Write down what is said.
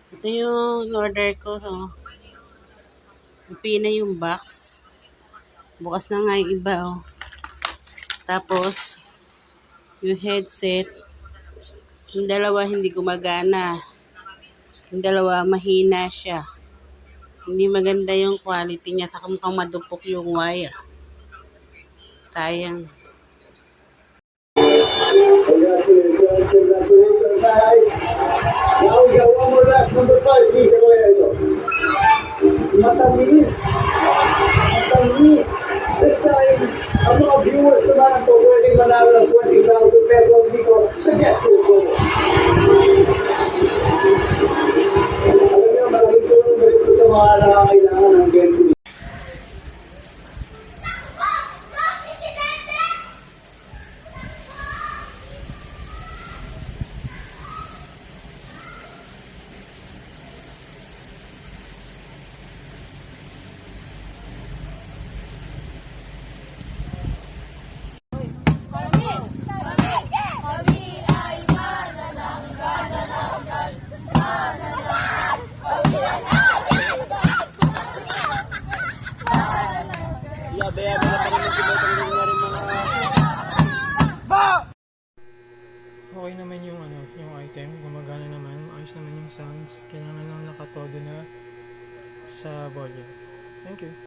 Ito yung order ko. So, pina yung box. Bukas na nga yung iba. Oh. Tapos, yung headset. Yung dalawa hindi gumagana. Yung dalawa mahina siya. Hindi maganda yung quality niya. Saka mukhang madupok yung wire. Sayang. Congratulations, guys. Now we got one more left, number 5. Please, go ahead. Matamis. Matamis. This time, ang mga viewers naman po pwedeng manalo ng 20,000 pesos dito sa gesture ko. Alam niyo, malaking tulong na ito sa mga nakakailangan ng ganito. Okay naman yung yung item, gumagana naman, ayos naman yung sounds, kailangan lang nakatodo na sa volume. Thank you.